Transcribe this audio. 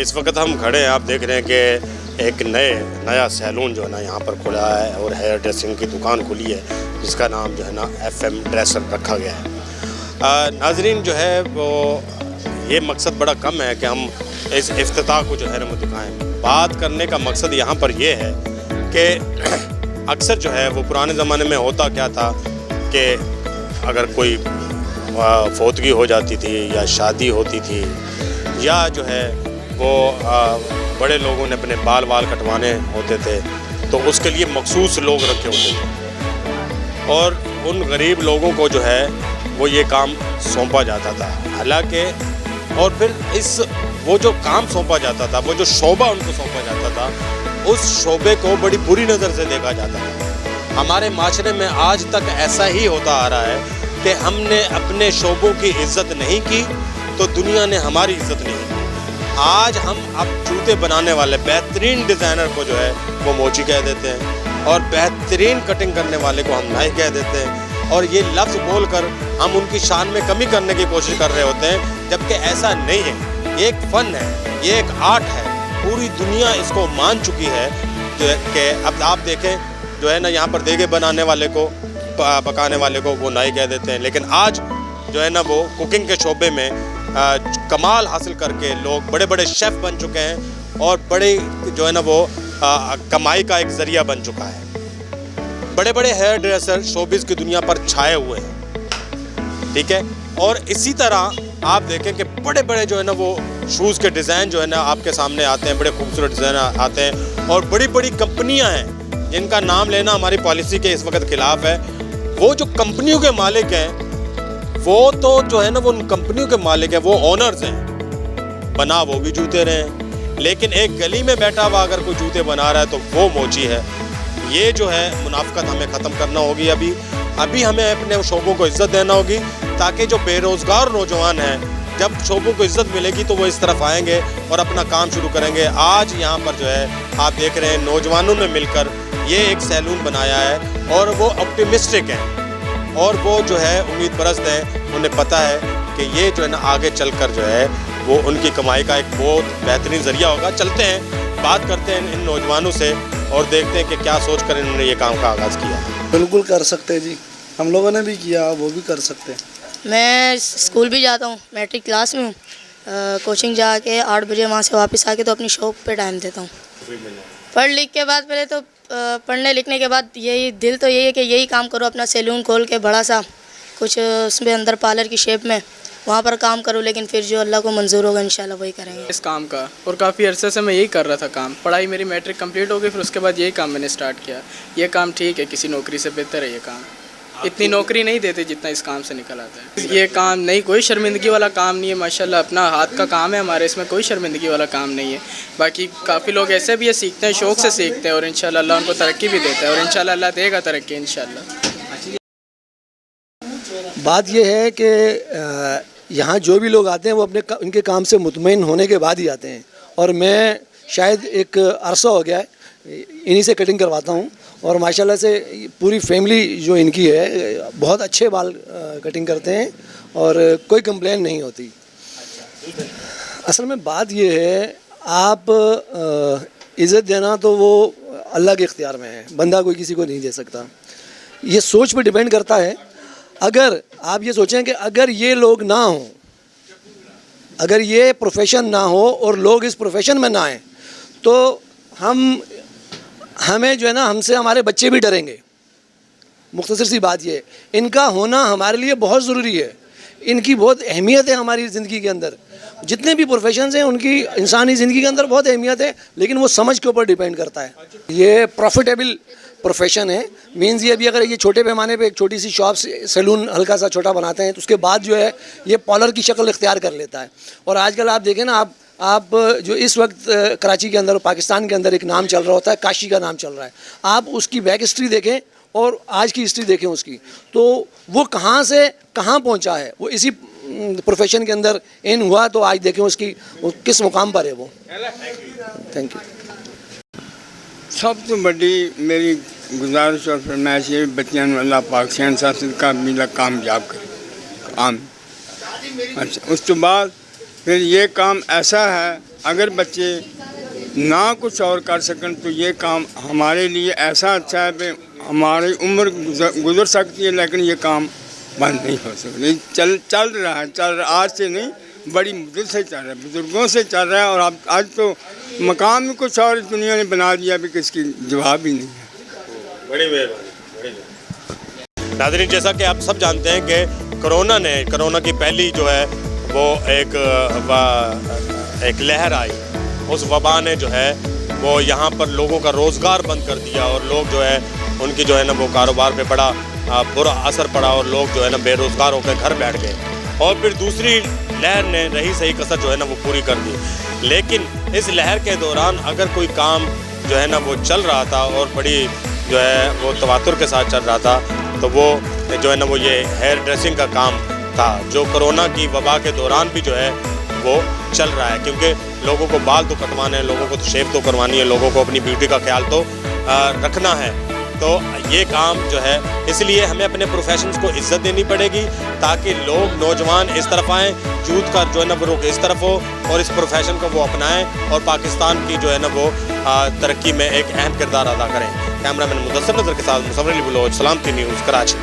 اس وقت ہم کھڑے ہیں، آپ دیکھ رہے ہیں کہ ایک نیا سیلون جو ہے نا یہاں پر کھلا ہے اور ہیئر ڈریسنگ کی دکان کھلی ہے جس کا نام جو ہے نا ایف ایم ڈریسر رکھا گیا ہے۔ ناظرین جو ہے وہ یہ مقصد بڑا کم ہے کہ ہم اس افتتاح کو جو ہے نا وہ دکھائیں۔ بات کرنے کا مقصد یہاں پر یہ ہے کہ اکثر جو ہے وہ پرانے زمانے میں ہوتا کیا تھا کہ اگر کوئی فوتگی ہو جاتی تھی یا شادی ہوتی تھی یا جو ہے وہ بڑے لوگوں نے اپنے بال کٹوانے ہوتے تھے تو اس کے لیے مخصوص لوگ رکھے ہوتے تھے اور ان غریب لوگوں کو جو ہے وہ یہ کام سونپا جاتا تھا۔ حالانکہ اور پھر وہ جو کام سونپا جاتا تھا، وہ جو شعبہ ان کو سونپا جاتا تھا، اس شعبے کو بڑی بری نظر سے دیکھا جاتا تھا۔ ہمارے معاشرے میں آج تک ایسا ہی ہوتا آ رہا ہے کہ ہم نے اپنے شعبوں کی عزت نہیں کی تو دنیا نے ہماری عزت نہیں کی۔ آج ہم اب جوتے بنانے والے بہترین ڈیزائنر کو جو ہے وہ موچی کہہ دیتے ہیں اور بہترین کٹنگ کرنے والے کو ہم نائی کہہ دیتے ہیں، اور یہ لفظ بول کر ہم ان کی شان میں کمی کرنے کی کوشش کر رہے ہوتے ہیں، جبکہ ایسا نہیں ہے۔ یہ ایک فن ہے، یہ ایک آرٹ ہے، پوری دنیا اس کو مان چکی ہے کہ اب آپ دیکھیں جو ہے نا یہاں پر دیگے بنانے والے کو، پکانے والے کو وہ نائی کہہ دیتے ہیں، لیکن آج جو ہے نا وہ کوکنگ کے شعبے میں کمال حاصل کر کے لوگ بڑے بڑے شیف بن چکے ہیں اور بڑے جو ہے نا وہ کمائی کا ایک ذریعہ بن چکا ہے۔ بڑے بڑے ہیئر ڈریسر شوبز کی دنیا پر چھائے ہوئے ہیں، ٹھیک ہے، اور اسی طرح آپ دیکھیں کہ بڑے بڑے جو ہے نا وہ شوز کے ڈیزائن جو ہے نا آپ کے سامنے آتے ہیں، بڑے خوبصورت ڈیزائن آتے ہیں اور بڑی بڑی کمپنیاں ہیں جن کا نام لینا ہماری پالیسی کے اس وقت خلاف ہے۔ وہ جو کمپنیوں کے مالک ہیں وہ تو جو ہے نا وہ ان کمپنیوں کے مالک ہیں، وہ اونرز ہیں، بنا وہ بھی جوتے رہے ہیں، لیکن ایک گلی میں بیٹھا ہوا اگر کوئی جوتے بنا رہا ہے تو وہ موچی ہے۔ یہ جو ہے منافقت ہمیں ختم کرنا ہوگی، ابھی ہمیں اپنے شعبوں کو عزت دینا ہوگی تاکہ جو بے روزگار نوجوان ہیں جب شعبوں کو عزت ملے گی تو وہ اس طرف آئیں گے اور اپنا کام شروع کریں گے۔ آج یہاں پر جو ہے آپ دیکھ رہے ہیں نوجوانوں نے مل کر یہ ایک سیلون بنایا ہے اور وہ آپٹیمسٹک ہیں اور وہ جو ہے امید پرست ہیں، انہیں پتہ ہے کہ یہ جو ہے نا آگے چل کر جو ہے وہ ان کی کمائی کا ایک بہت بہترین ذریعہ ہوگا۔ چلتے ہیں، بات کرتے ہیں ان نوجوانوں سے اور دیکھتے ہیں کہ کیا سوچ کر انہوں نے یہ کام کا آغاز کیا۔ بالکل کر سکتے جی، ہم لوگوں نے بھی کیا، وہ بھی کر سکتے ہیں۔ میں اسکول بھی جاتا ہوں، میٹرک کلاس میں ہوں، کوچنگ جا کے 8 بجے وہاں سے واپس آ کے تو اپنی شاپ پہ ٹائم دیتا ہوں۔ پڑھ لکھ کے بعد پہلے تو پڑھنے لکھنے کے بعد یہی دل تو یہی ہے کہ یہی کام کرو، اپنا سیلون کھول کے بڑا سا کچھ اس میں اندر پارلر کی شیپ میں وہاں پر کام کروں، لیکن پھر جو اللہ کو منظور ہوگا انشاءاللہ وہی کریں گے اس کام کا۔ اور کافی عرصے سے میں یہی کر رہا تھا کام، پڑھائی میری میٹرک کمپلیٹ ہو گئی، پھر اس کے بعد یہی کام میں نے سٹارٹ کیا۔ یہ کام ٹھیک ہے، کسی نوکری سے بہتر ہے یہ کام، اتنی نوکری نہیں دیتے جتنا اس کام سے نکل آتا ہے۔ یہ کام نہیں، کوئی شرمندگی والا کام نہیں ہے، ماشاءاللہ اپنا ہاتھ کا کام ہے ہمارے، اس میں کوئی شرمندگی والا کام نہیں ہے۔ باقی کافی لوگ ایسے بھی سیکھتے ہیں، شوق سے سیکھتے ہیں اور انشاءاللہ اللہ ان کو ترقی بھی دیتا ہے اور انشاءاللہ اللہ دے گا ترقی انشاءاللہ۔ بات یہ ہے کہ یہاں جو بھی لوگ آتے ہیں وہ ان کے کام سے مطمئن ہونے کے بعد ہی آتے ہیں، اور میں شاید ایک عرصہ ہو گیا ہے انہی سے کٹنگ کرواتا ہوں اور ماشاءاللہ سے پوری فیملی جو ان کی ہے بہت اچھے بال کٹنگ کرتے ہیں اور کوئی کمپلین نہیں ہوتی۔ اصل میں بات یہ ہے، آپ عزت دینا تو وہ اللہ کے اختیار میں ہے، بندہ کوئی کسی کو نہیں دے سکتا۔ یہ سوچ پہ ڈیپینڈ کرتا ہے۔ اگر آپ یہ سوچیں کہ اگر یہ لوگ نہ ہوں، اگر یہ پروفیشن نہ ہو اور لوگ اس پروفیشن میں نہ آئیں تو ہمیں جو ہے نا ہم سے ہمارے بچے بھی ڈریں گے۔ مختصر سی بات یہ ہے، ان کا ہونا ہمارے لیے بہت ضروری ہے، ان کی بہت اہمیت ہے ہماری زندگی کے اندر۔ جتنے بھی پروفیشنز ہیں ان کی انسانی زندگی کے اندر بہت اہمیت ہے، لیکن وہ سمجھ کے اوپر ڈیپینڈ کرتا ہے۔ یہ پروفیٹیبل پروفیشن ہے، مینز یہ ابھی اگر یہ چھوٹے پیمانے پہ ایک چھوٹی سی شاپ سیلون ہلکا سا چھوٹا بناتے ہیں تو اس کے بعد جو ہے یہ پارلر کی شکل اختیار کر لیتا ہے۔ اور آج کل آپ دیکھیں نا، آپ جو اس وقت کراچی کے اندر پاکستان کے اندر ایک نام چل رہا ہوتا ہے، کاشی کا نام چل رہا ہے، آپ اس کی بیک ہسٹری دیکھیں اور آج کی ہسٹری دیکھیں اس کی، تو وہ کہاں سے کہاں پہنچا ہے، وہ اسی پروفیشن کے اندر ان ہوا تو آج دیکھیں اس کی کس مقام پر ہے وہ۔ Thank you. سب تو بڑی میری گزارش اور فرمائش یہ بچیاں اللہ پاک سے کا میلا کامیاب کرے، آمین۔ اچھا، اس کے بعد پھر یہ کام ایسا ہے اگر بچے نہ کچھ اور کر سکیں تو یہ کام ہمارے لیے ایسا اچھا ہے کہ ہماری عمر گزر سکتی ہے لیکن یہ کام بند نہیں ہو سکتا. چل رہا ہے آج سے نہیں, بڑی مدت سے چل رہا ہے, بزرگوں سے چل رہا ہے. اور اب آج تو مقام بھی کچھ اور اس دنیا نے بنا دیا بھی کہ اس کی جواب ہی نہیں ہے. بڑی مہربانی. ناظرین, جیسا کہ آپ سب جانتے ہیں کہ کرونا کی پہلی جو ہے وہ ایک لہر آئی. اس وبا نے جو ہے وہ یہاں پر لوگوں کا روزگار بند کر دیا اور لوگ جو ہے ان کی جو ہے نا وہ کاروبار پہ بڑا برا اثر پڑا اور لوگ جو ہے نا بے روزگار ہو کے گھر بیٹھ گئے. اور پھر دوسری لہر نے رہی صحیح کسر جو ہے نا وہ پوری کر دی. لیکن اس لہر کے دوران اگر کوئی کام جو ہے نا وہ چل رہا تھا اور بڑی جو ہے وہ تواتر کے ساتھ چل رہا تھا تو وہ جو ہے نا وہ یہ ہیئر ڈریسنگ کا کام تھا, جو کرونا کی وبا کے دوران بھی جو ہے وہ چل رہا ہے. کیونکہ لوگوں کو بال تو کٹوانے ہیں, لوگوں کو تو شیو تو کروانی ہے, لوگوں کو اپنی بیوٹی کا خیال تو رکھنا ہے. تو یہ کام جو ہے اس لیے ہمیں اپنے پروفیشنز کو عزت دینی پڑے گی تاکہ لوگ نوجوان اس طرف آئیں, یوتھ کا جو ہے نا وہ رخ اس طرف ہو اور اس پروفیشن کو وہ اپنائیں اور پاکستان کی جو ہے نا وہ ترقی میں ایک اہم کردار ادا کریں. کیمرہ مین مدثر نظر کے ساتھ مصور علی بلوچ, سلامتی نیوز, کراچی.